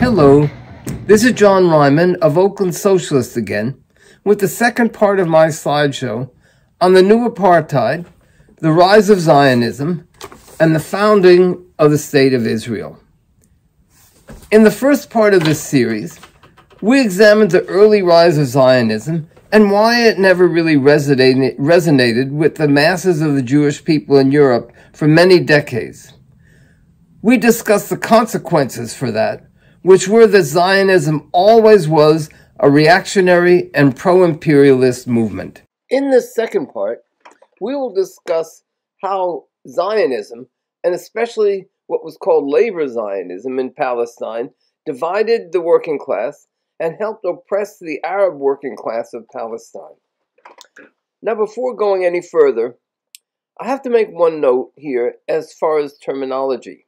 Hello, this is John Ryman of Oakland Socialist again, with the second part of my slideshow on the new apartheid, the rise of Zionism, and the founding of the State of Israel. In the first part of this series, we examined the early rise of Zionism and why it never really resonated with the masses of the Jewish people in Europe for many decades. We discussed the consequences for that, which were that Zionism always was a reactionary and pro-imperialist movement. In this second part, we will discuss how Zionism, and especially what was called labor Zionism in Palestine, divided the working class and helped oppress the Arab working class of Palestine. Now, before going any further, I have to make one note here as far as terminology.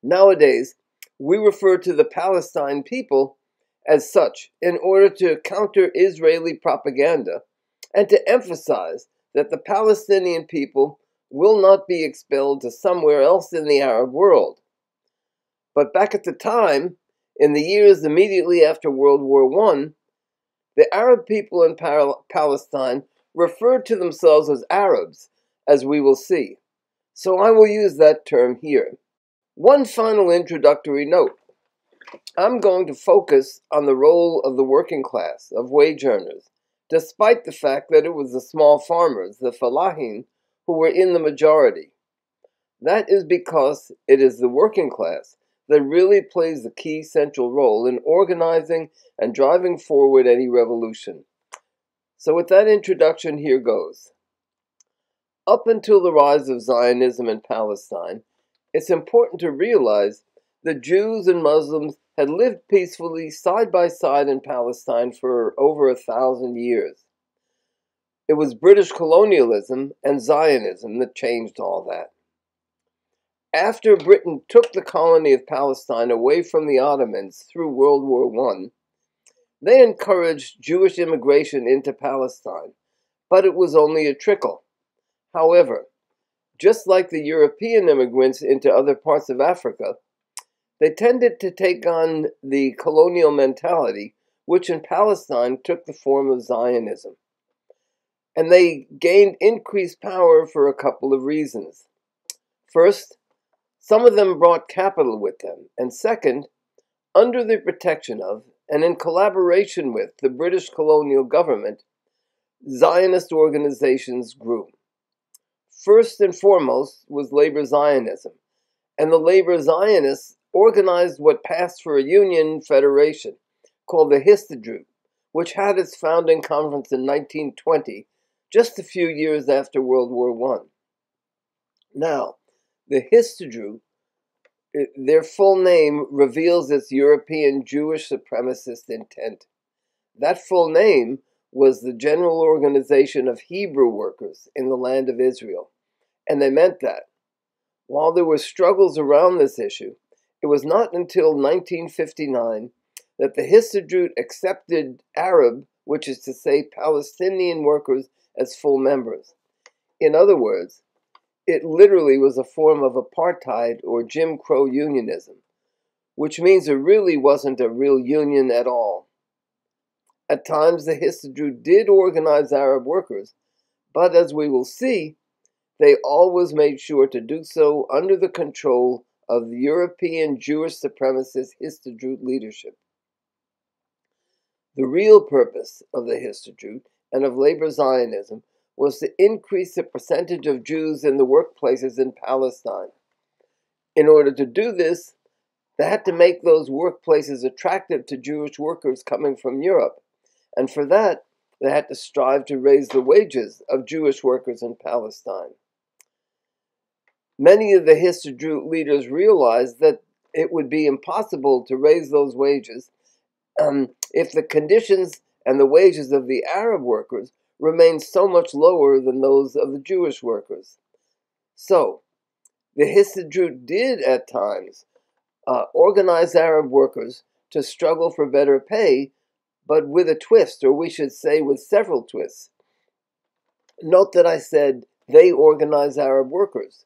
Nowadays, we refer to the Palestine people as such in order to counter Israeli propaganda and to emphasize that the Palestinian people will not be expelled to somewhere else in the Arab world. But back at the time, in the years immediately after World War I, the Arab people in Palestine referred to themselves as Arabs, as we will see. So I will use that term here. One final introductory note. I'm going to focus on the role of the working class, of wage earners, despite the fact that it was the small farmers, the fellahim, who were in the majority. That is because it is the working class that really plays the key central role in organizing and driving forward any revolution. So with that introduction, here goes. Up until the rise of Zionism in Palestine, it's important to realize that Jews and Muslims had lived peacefully side by side in Palestine for over 1,000 years. It was British colonialism and Zionism that changed all that. After Britain took the colony of Palestine away from the Ottomans through World War I, they encouraged Jewish immigration into Palestine, but it was only a trickle. However, just like the European immigrants into other parts of Africa, they tended to take on the colonial mentality, which in Palestine took the form of Zionism. And they gained increased power for a couple of reasons. First, some of them brought capital with them, and second, under the protection of, and in collaboration with, the British colonial government, Zionist organizations grew. First and foremost was labor Zionism, and the labor Zionists organized what passed for a union federation called the Histadrut, which had its founding conference in 1920, just a few years after World War I. Now, the Histadrut, their full name reveals its European Jewish supremacist intent. That full name was the General Organization of Hebrew Workers in the Land of Israel, and they meant that. While there were struggles around this issue, it was not until 1959 that the Histadrut accepted Arab, which is to say Palestinian workers, as full members. In other words, it literally was a form of apartheid or Jim Crow unionism, which means it really wasn't a real union at all. At times, the Histadrut did organize Arab workers, but as we will see, they always made sure to do so under the control of the European Jewish supremacist Histadrut leadership. The real purpose of the Histadrut and of labor Zionism was to increase the percentage of Jews in the workplaces in Palestine. In order to do this, they had to make those workplaces attractive to Jewish workers coming from Europe, and for that, they had to strive to raise the wages of Jewish workers in Palestine. Many of the Histadrut leaders realized that it would be impossible to raise those wages if the conditions and the wages of the Arab workers remained so much lower than those of the Jewish workers. So, the Histadrut did at times organize Arab workers to struggle for better pay, but with a twist, or we should say with several twists. Note that I said they organized Arab workers.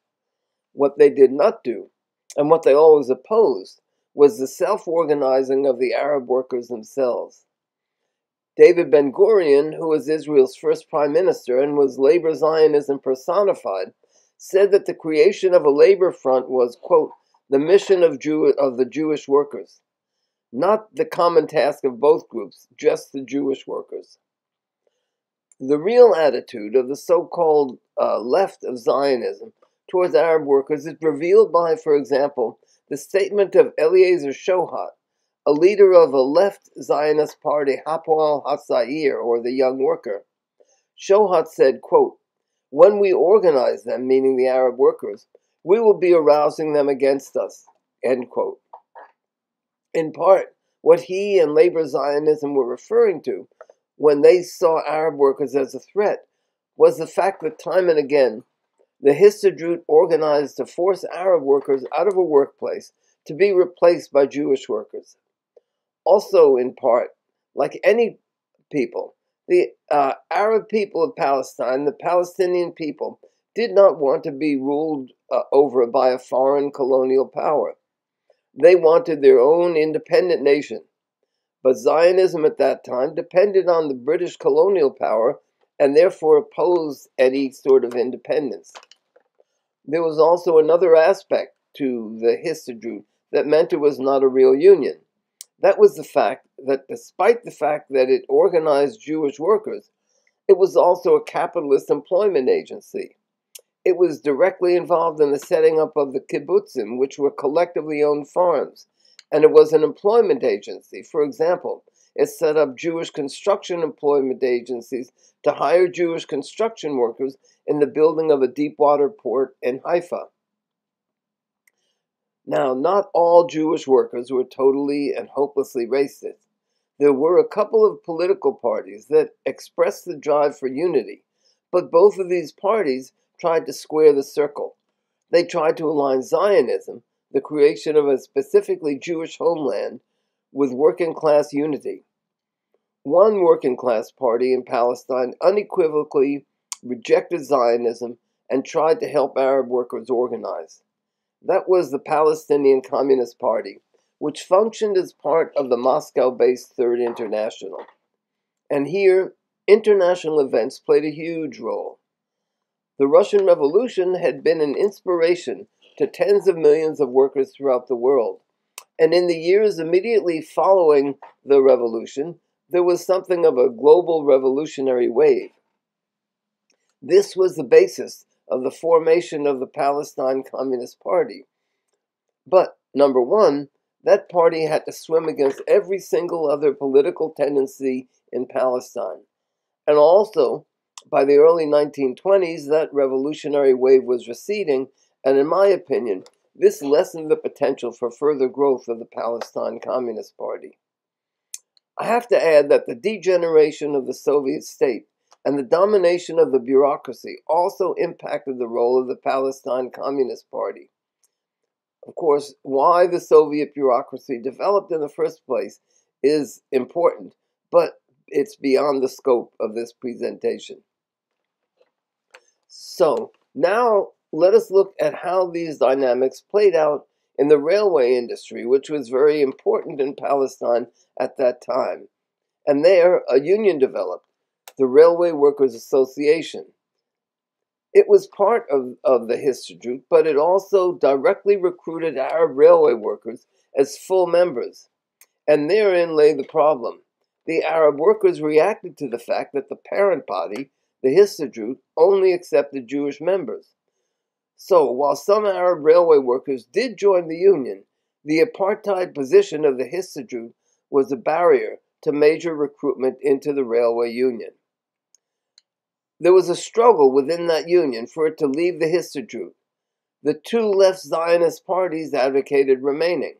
What they did not do, and what they always opposed, was the self-organizing of the Arab workers themselves. David Ben-Gurion, who was Israel's first prime minister and was labor Zionism personified, said that the creation of a labor front was, quote, the mission of the Jewish workers, not the common task of both groups, just the Jewish workers. The real attitude of the so-called left of Zionism towards Arab workers is revealed by, for example, the statement of Eliezer Shohat, a leader of a left Zionist party, Hapoel HaTzair, or the Young Worker. Shohat said, quote, when we organize them, meaning the Arab workers, we will be arousing them against us, end quote. In part, what he and labor Zionism were referring to when they saw Arab workers as a threat was the fact that time and again, the Histadrut organized to force Arab workers out of a workplace to be replaced by Jewish workers. Also, in part, like any people, the Arab people of Palestine, the Palestinian people, did not want to be ruled over by a foreign colonial power. They wanted their own independent nation. But Zionism at that time depended on the British colonial power and therefore opposed any sort of independence. There was also another aspect to the Histadrut that meant it was not a real union. That was the fact that despite the fact that it organized Jewish workers, it was also a capitalist employment agency. It was directly involved in the setting up of the kibbutzim, which were collectively owned farms, and it was an employment agency. For example, it set up Jewish construction employment agencies to hire Jewish construction workers in the building of a deep-water port in Haifa. Now, not all Jewish workers were totally and hopelessly racist. There were a couple of political parties that expressed the drive for unity, but both of these parties tried to square the circle. They tried to align Zionism, the creation of a specifically Jewish homeland, with working-class unity. One working-class party in Palestine unequivocally rejected Zionism and tried to help Arab workers organize. That was the Palestinian Communist Party, which functioned as part of the Moscow-based Third International. And here, international events played a huge role. The Russian Revolution had been an inspiration to tens of millions of workers throughout the world. And in the years immediately following the revolution, there was something of a global revolutionary wave. This was the basis of the formation of the Palestine Communist Party. But, number one, that party had to swim against every single other political tendency in Palestine. And also, by the early 1920s, that revolutionary wave was receding, and in my opinion, this lessened the potential for further growth of the Palestine Communist Party. I have to add that the degeneration of the Soviet state and the domination of the bureaucracy also impacted the role of the Palestine Communist Party. Of course, why the Soviet bureaucracy developed in the first place is important, but it's beyond the scope of this presentation. So, now let us look at how these dynamics played out in the railway industry, which was very important in Palestine at that time. And there, a union developed, the Railway Workers Association. It was part of the Histadrut, but it also directly recruited Arab railway workers as full members. And therein lay the problem. The Arab workers reacted to the fact that the parent body, the Histadrut, only accepted Jewish members. So, while some Arab railway workers did join the union, the apartheid position of the Histadrut was a barrier to major recruitment into the railway union. There was a struggle within that union for it to leave the Histadrut. The two left Zionist parties advocated remaining.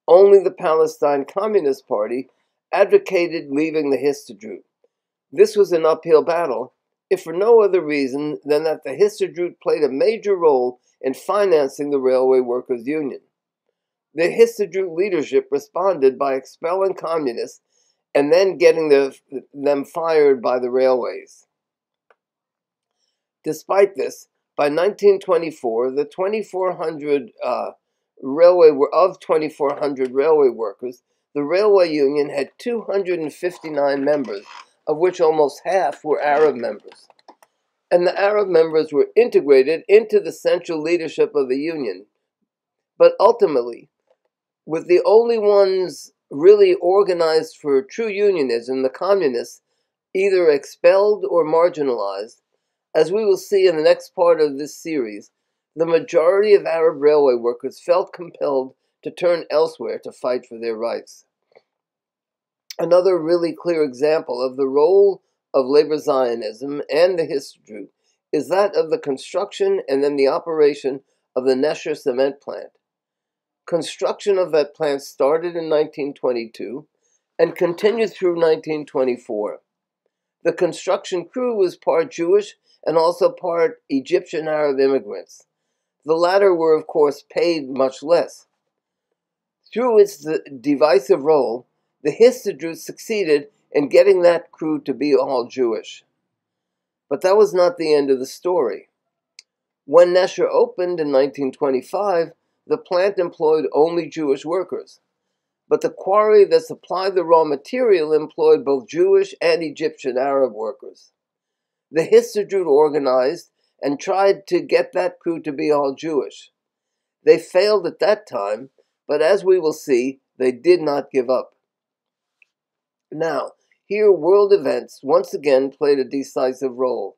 Only the Palestine Communist Party advocated leaving the Histadrut. This was an uphill battle, if for no other reason than that the Histadrut played a major role in financing the Railway Workers' Union. The Histadrut leadership responded by expelling communists and then getting them fired by the railways. Despite this, by 1924, the 2,400 of 2,400 railway workers, the railway union had 259 members, of which almost half were Arab members. And the Arab members were integrated into the central leadership of the union. But ultimately, with the only ones really organized for true unionism, the communists, either expelled or marginalized, as we will see in the next part of this series, the majority of Arab railway workers felt compelled to turn elsewhere to fight for their rights. Another really clear example of the role of labor Zionism and the history is that of the construction and then the operation of the Nesher cement plant. Construction of that plant started in 1922 and continued through 1924. The construction crew was part Jewish and also part Egyptian Arab immigrants. The latter were, of course, paid much less. Through its divisive role, the Histadrut succeeded in getting that crew to be all Jewish. But that was not the end of the story. When Nesher opened in 1925, the plant employed only Jewish workers. But the quarry that supplied the raw material employed both Jewish and Egyptian Arab workers. The Histadrut organized and tried to get that crew to be all Jewish. They failed at that time, but as we will see, they did not give up. Now, here world events once again played a decisive role.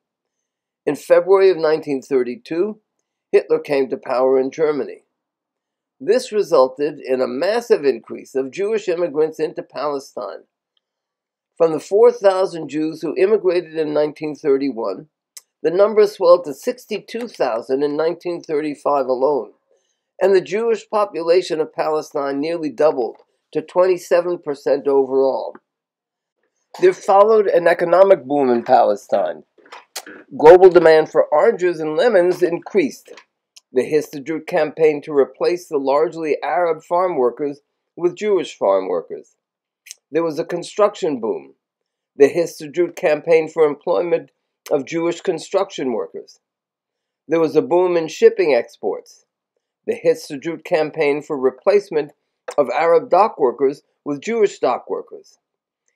In February of 1932, Hitler came to power in Germany. This resulted in a massive increase of Jewish immigrants into Palestine. From the 4,000 Jews who immigrated in 1931, the number swelled to 62,000 in 1935 alone, and the Jewish population of Palestine nearly doubled to 27% overall. There followed an economic boom in Palestine. Global demand for oranges and lemons increased. The Histadrut campaigned to replace the largely Arab farm workers with Jewish farm workers. There was a construction boom. The Histadrut campaigned for employment of Jewish construction workers. There was a boom in shipping exports. The Histadrut campaigned for replacement of Arab dock workers with Jewish dock workers.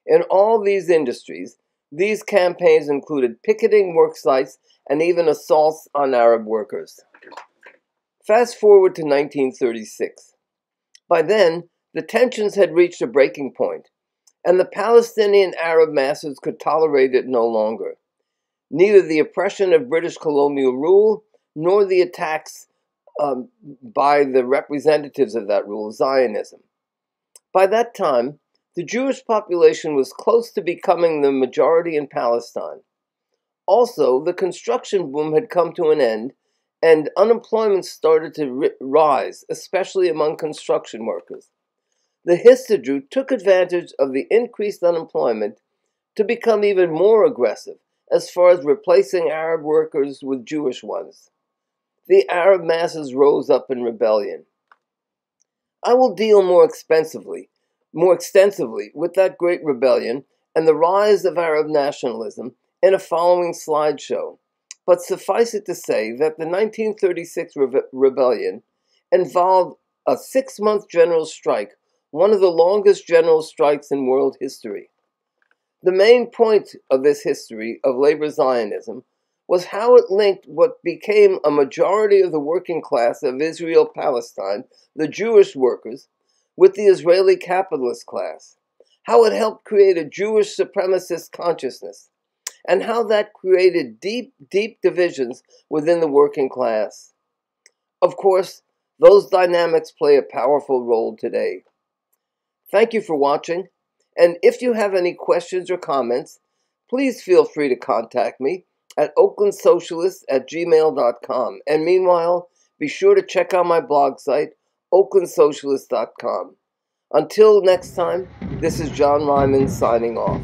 In all these industries, these campaigns included picketing work sites and even assaults on Arab workers. Fast forward to 1936. By then, the tensions had reached a breaking point, and the Palestinian Arab masses could tolerate it no longer. Neither the oppression of British colonial rule nor the attacks by the representatives of that rule, Zionism. By that time, the Jewish population was close to becoming the majority in Palestine. Also, the construction boom had come to an end, and unemployment started to rise, especially among construction workers. The Histadrut took advantage of the increased unemployment to become even more aggressive as far as replacing Arab workers with Jewish ones. The Arab masses rose up in rebellion. I will deal more extensively with that great rebellion and the rise of Arab nationalism in a following slideshow. But suffice it to say that the 1936 rebellion involved a 6-month general strike, one of the longest general strikes in world history. The main point of this history of labor Zionism was how it linked what became a majority of the working class of Israel-Palestine, the Jewish workers, with the Israeli capitalist class, how it helped create a Jewish supremacist consciousness, and how that created deep, deep divisions within the working class. Of course, those dynamics play a powerful role today. Thank you for watching, and if you have any questions or comments, please feel free to contact me at oaklandsocialist@gmail.com. And meanwhile, be sure to check out my blog site, oaklandsocialist.com. Until next time, this is John Ryman signing off.